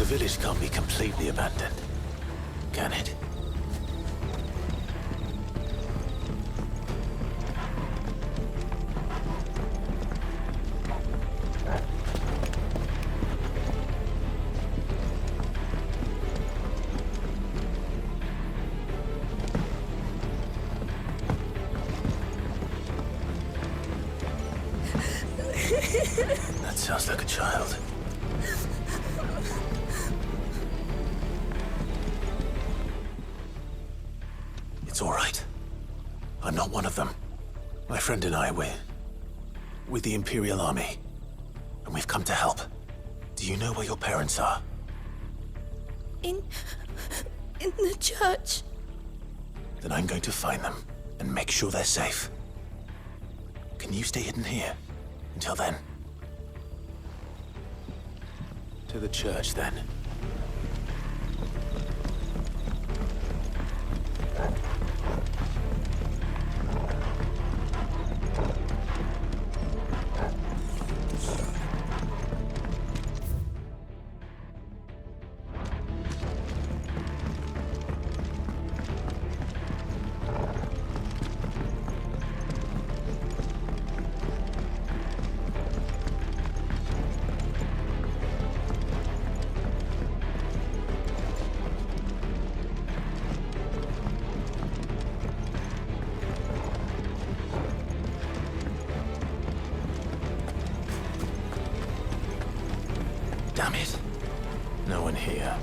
village can't be completely abandoned, can it? That sounds like a child. It's all right. I'm not one of them. My friend and I, we're with the Imperial Army, and we've come to help. Do you know where your parents are? In the church. Then I'm going to find them and make sure they're safe. Can you stay hidden here until then? To the church, then. Damn it. No one here.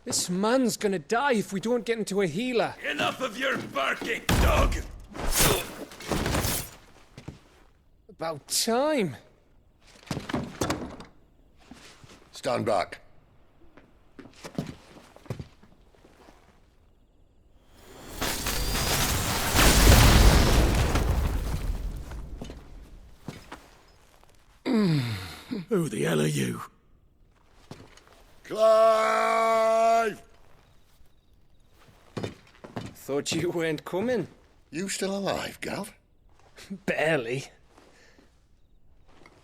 This man's gonna die if we don't get into a healer. Enough of your barking, dog! About time. Stand back. Who the hell are you? Clive! Thought you weren't coming. You still alive, Gav? Barely.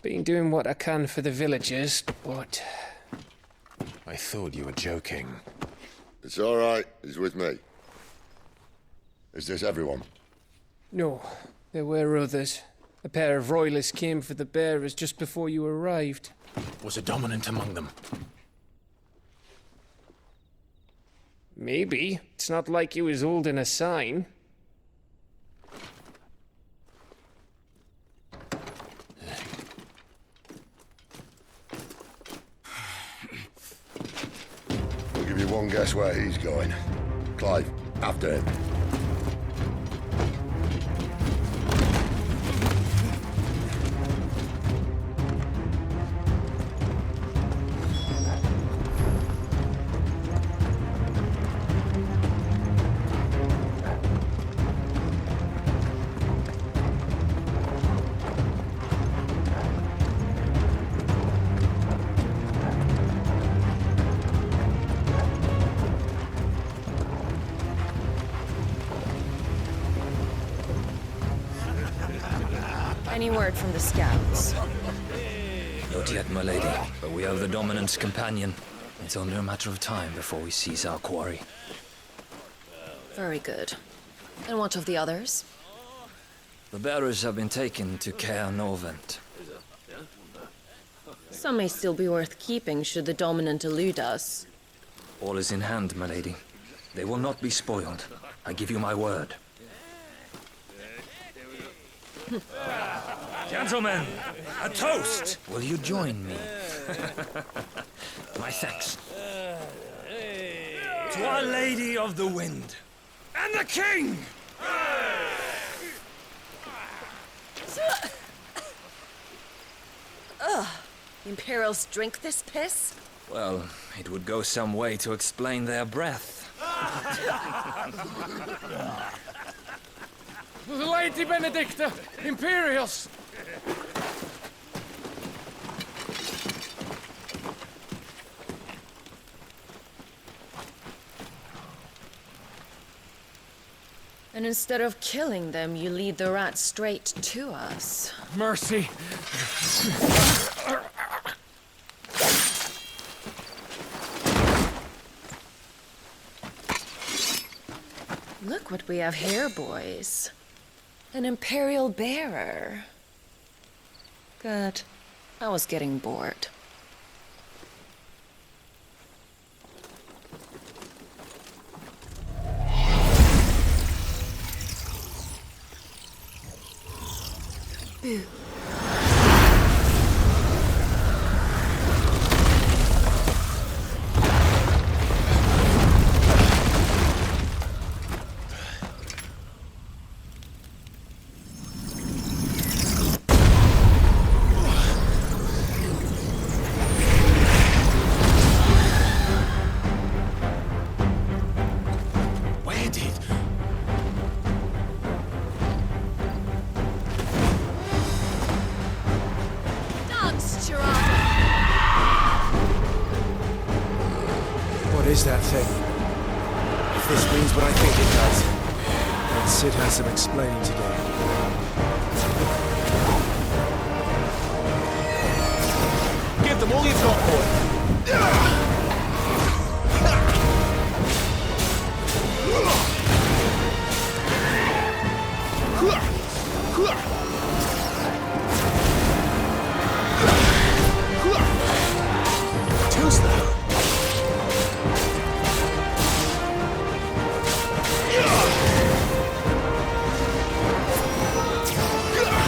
Been doing what I can for the villagers, but... I thought you were joking. It's all right. He's with me. Is this everyone? No, there were others. A pair of royalists came for the bearers just before you arrived. Was a dominant among them? Maybe. It's not like he was holding a sign. I'll give you one guess where he's going. Clive, after him. Any word from the scouts? Not yet, my lady, but we have the Dominant's companion. It's only a matter of time before we seize our quarry. Very good. And what of the others? The bearers have been taken to Caer Novent. Some may still be worth keeping should the Dominant elude us. All is in hand, my lady. They will not be spoiled. I give you my word. Gentlemen, a toast! Will you join me? My thanks. To Our Lady of the Wind. And the King! Imperials drink this piss? Well, it would go some way to explain their breath. Lady Benedicta! Imperials! And instead of killing them, you lead the rats straight to us. Mercy! Look what we have here, boys. An Imperial bearer. Good. I was getting bored. Boo. Where did? What is that thing? If this means what I think it does, then Sid has some explaining to do. Give them all you've got, boy. Too slow.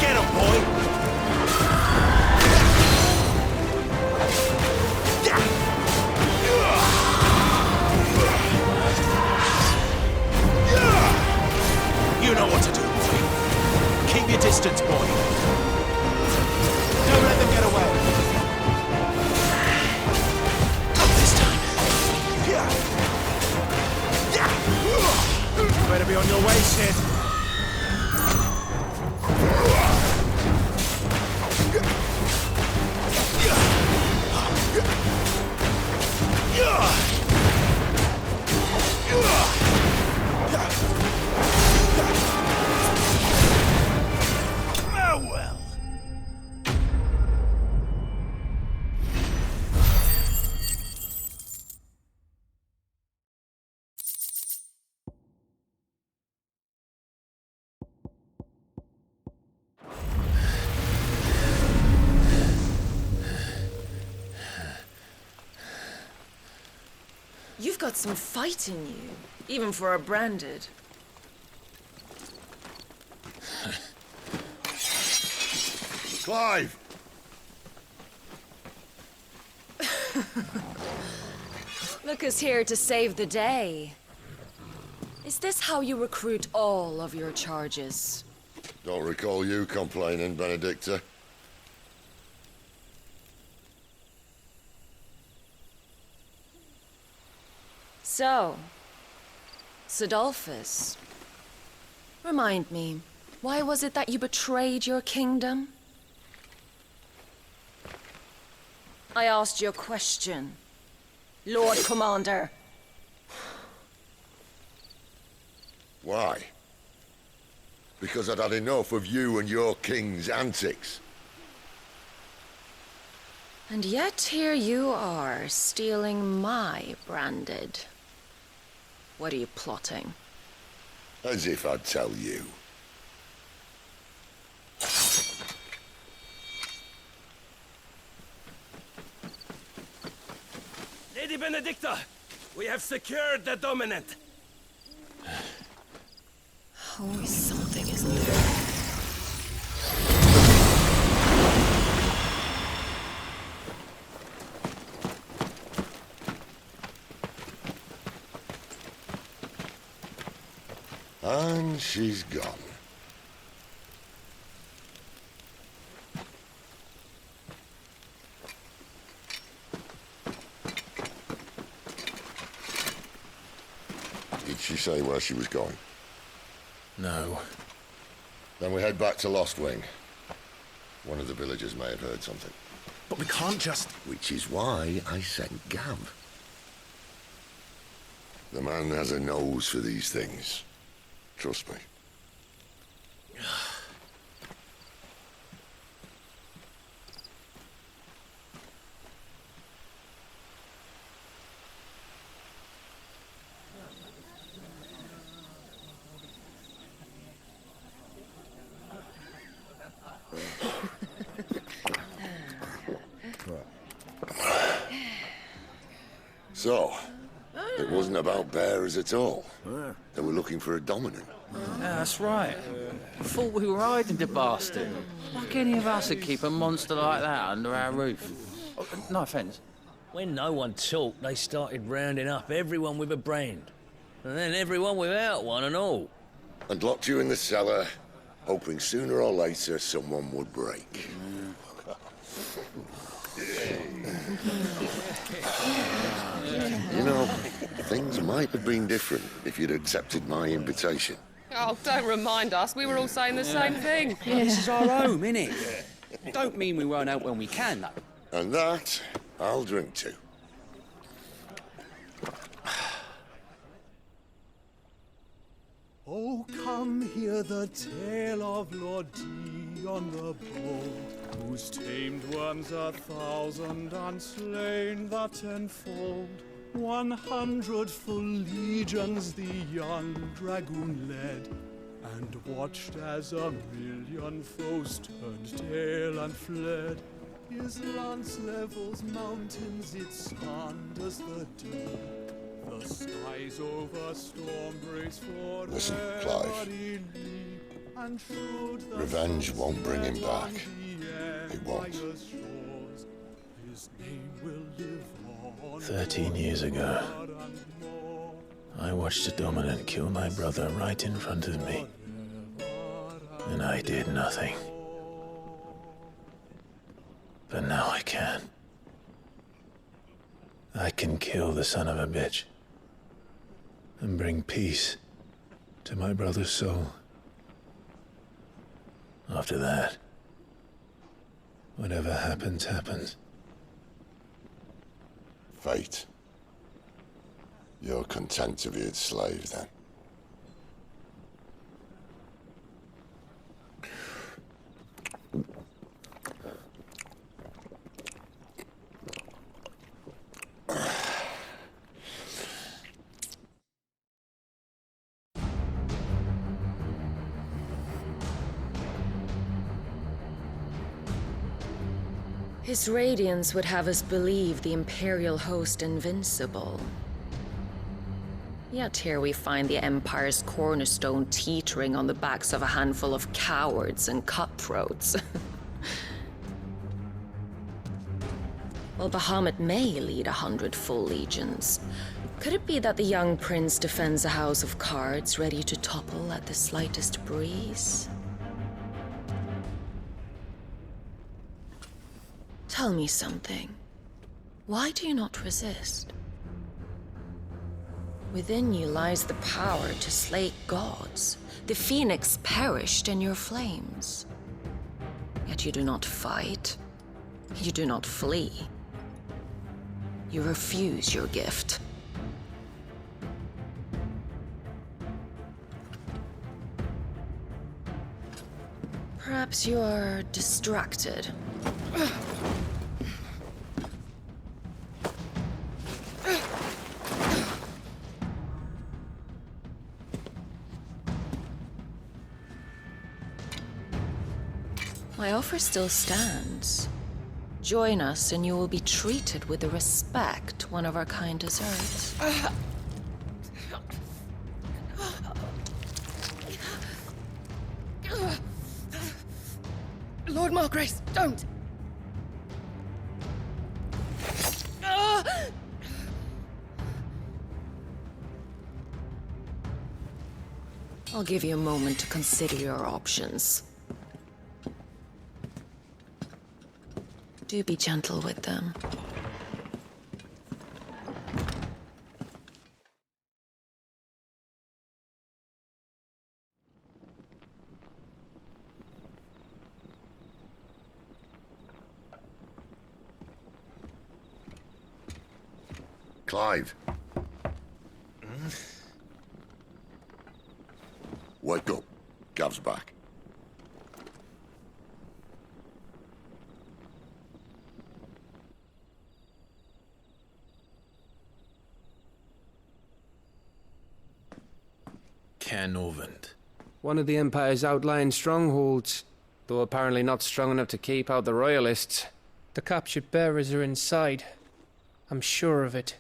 Get him, boy! You know what to do, boy. Keep your distance, boy. Don't let them get away. Not this time. Better be on your way, Sid. Oh well. You've got some fight in you, even for a branded. Clive! Look who's here to save the day. Is this how you recruit all of your charges? Don't recall you complaining, Benedicta. So, Sidolphus, remind me, why was it that you betrayed your kingdom? I asked you a question, Lord Commander. Why? Because I'd had enough of you and your king's antics. And yet here you are, stealing my branded. What are you plotting? As if I'd tell you. Lady Benedicta, we have secured the dominant. Always something, isn't there? And she's gone. Did she say where she was going? No. Then we head back to Lost Wing. One of the villagers may have heard something. But we can't just... Which is why I sent Gav. The man has a nose for these things. Trust me. So, it wasn't about bearers at all. They were looking for a dominant. Yeah, that's right. I thought we were hiding the bastard. Like any of us would keep a monster like that under our roof. Oh, no offence. When no one talked, they started rounding up everyone with a brand. And then everyone without one and all. And locked you in the cellar, hoping sooner or later someone would break. You know, things might have been different if you'd accepted my invitation. Oh, don't remind us. We were all saying the same thing. This is our home, innit? Don't mean we won't out when we can, though. And that, I'll drink to. Oh, come hear the tale of Lord Dion the Bold, whose tamed worms 1,000 and slain the tenfold. 100 full legions the young dragoon led, and watched as 1,000,000 foes turned tail and fled. His lance levels mountains, it sanders the deep. The skies over storm breaks for Listen, Clive. Revenge won't bring him back. It won't. 13 years ago, I watched a dominant kill my brother right in front of me. And I did nothing. But now I can. I can kill the son of a bitch and bring peace to my brother's soul. After that, whatever happens, happens. Fate. You're content to be its slave, then? His radiance would have us believe the Imperial host invincible. Yet here we find the Empire's cornerstone teetering on the backs of a handful of cowards and cutthroats. While Bahamut may lead 100 full legions, could it be that the young prince defends a house of cards ready to topple at the slightest breeze? Tell me something. Why do you not resist? Within you lies the power to slay gods. The phoenix perished in your flames. Yet you do not fight. You do not flee. You refuse your gift. Perhaps you are distracted. My offer still stands. Join us and you will be treated with the respect one of our kind deserves. Lord Margrace, don't! I'll give you a moment to consider your options. Do be gentle with them. Clive. Wake up. Gav's back. Caernarvon. One of the Empire's outlying strongholds, though apparently not strong enough to keep out the Royalists. The captured bearers are inside. I'm sure of it.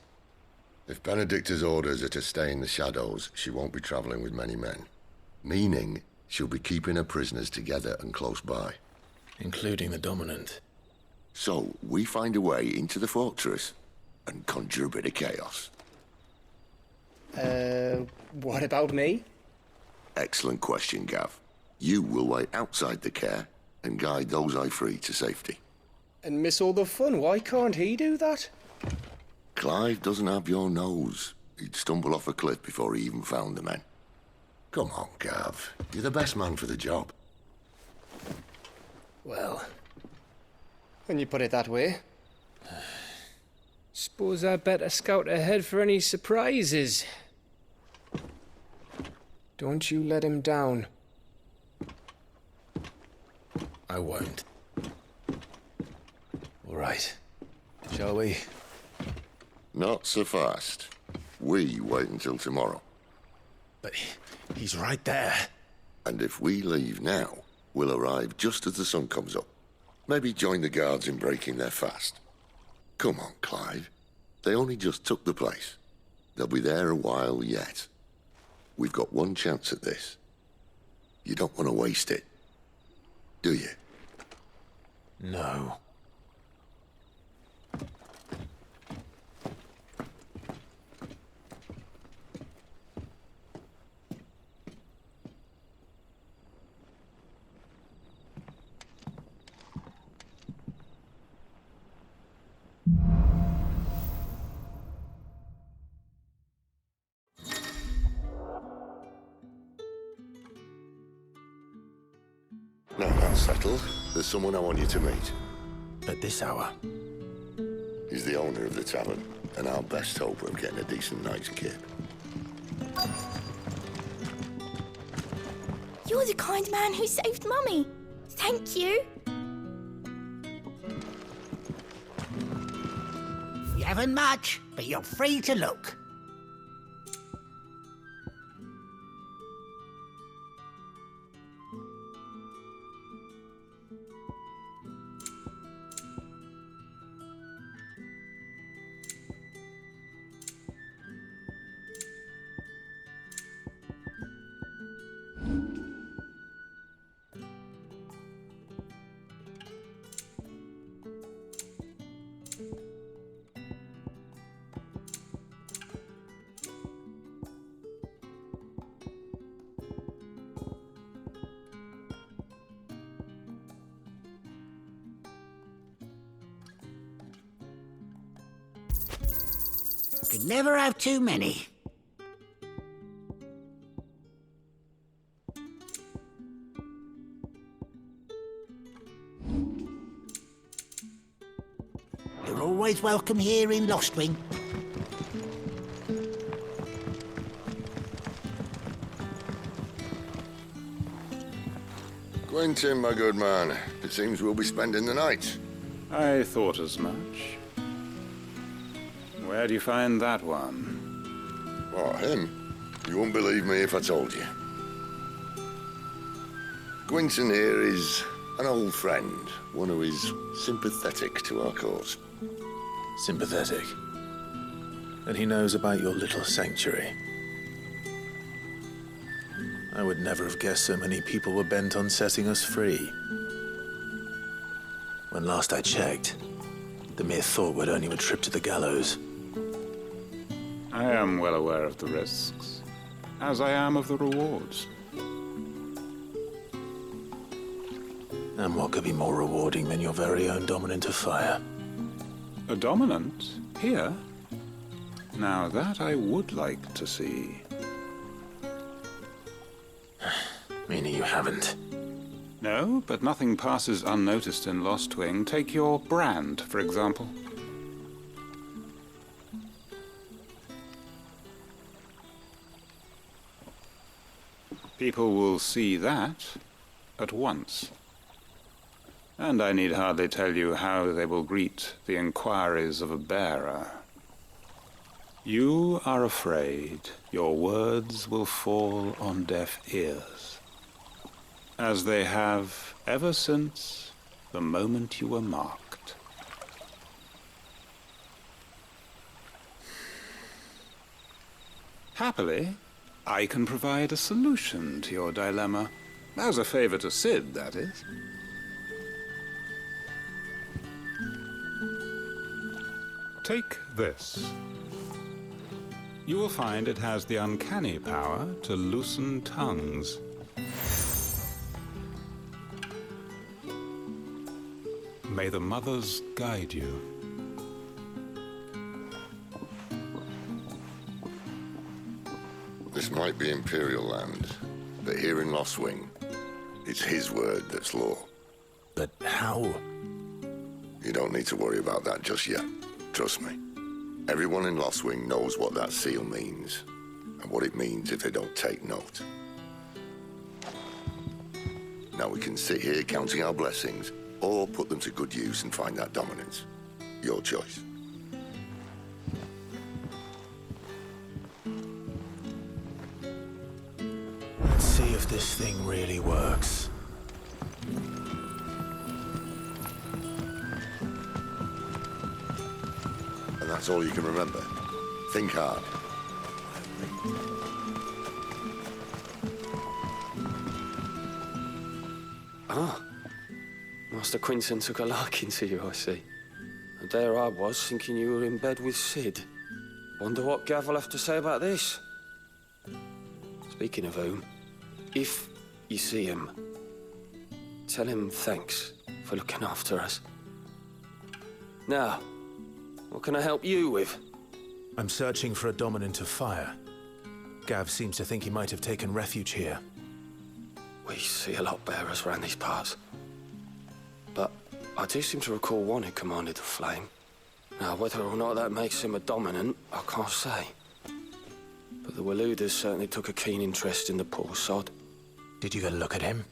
If Benedicta's orders are to stay in the shadows, she won't be travelling with many men. Meaning, she'll be keeping her prisoners together and close by. Including the Dominant. So, we find a way into the fortress and conjure a bit of chaos. What about me? Excellent question, Gav. You will wait outside the care and guide those I free to safety. And miss all the fun. Why can't he do that? Clive doesn't have your nose. He'd stumble off a cliff before he even found the men. Come on, Gav. You're the best man for the job. Well, when you put it that way. Suppose I'd better scout ahead for any surprises. Don't you let him down. I won't. All right. Shall we? Not so fast. We wait until tomorrow. But he's right there. And if we leave now, we'll arrive just as the sun comes up. Maybe join the guards in breaking their fast. Come on, Clive. They only just took the place. They'll be there a while yet. We've got one chance at this. You don't want to waste it, do you? No. Now that's settled. There's someone I want you to meet. At this hour? He's the owner of the tavern, and our best hope of getting a decent night's kip. You're the kind man who saved Mummy. Thank you. You haven't much, but you're free to look. Could never have too many. You're always welcome here in Lostwing. Quentin, my good man. It seems we'll be spending the night. I thought as much. Where do you find that one? Oh, him? You wouldn't believe me if I told you. Quentin here is an old friend, one who is sympathetic to our cause. Sympathetic. And he knows about your little sanctuary. I would never have guessed so many people were bent on setting us free. When last I checked, the mere thought would earn you a trip to the gallows. I am well aware of the risks, as I am of the rewards. And what could be more rewarding than your very own dominant of fire? A dominant? Here? Now that I would like to see. Meaning you haven't? No, but nothing passes unnoticed in Lost Wing. Take your brand, for example. People will see that at once. And I need hardly tell you how they will greet the inquiries of a bearer. You are afraid your words will fall on deaf ears, as they have ever since the moment you were marked. Happily, I can provide a solution to your dilemma, as a favor to Sid, that is. Take this. You will find it has the uncanny power to loosen tongues. May the mothers guide you. This might be Imperial land, but here in Lost Wing, it's his word that's law. But how? You don't need to worry about that just yet. Trust me. Everyone in Lost Wing knows what that seal means, and what it means if they don't take note. Now we can sit here counting our blessings, or put them to good use and find that dominance. Your choice. Let's see if this thing really works. And that's all you can remember. Think hard. Ah. Master Quinton took a liking to you, I see. And there I was, thinking you were in bed with Sid. Wonder what Gav will have to say about this. Speaking of whom, if you see him, tell him thanks for looking after us. Now, what can I help you with? I'm searching for a dominant of fire. Gav seems to think he might have taken refuge here. We see a lot bearers around these parts. But I do seem to recall one who commanded the flame. Now, whether or not that makes him a dominant, I can't say. But the Waluders certainly took a keen interest in the poor sod. Did you get a look at him?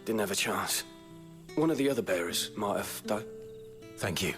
Didn't have a chance. One of the other bearers might have, though. Thank you.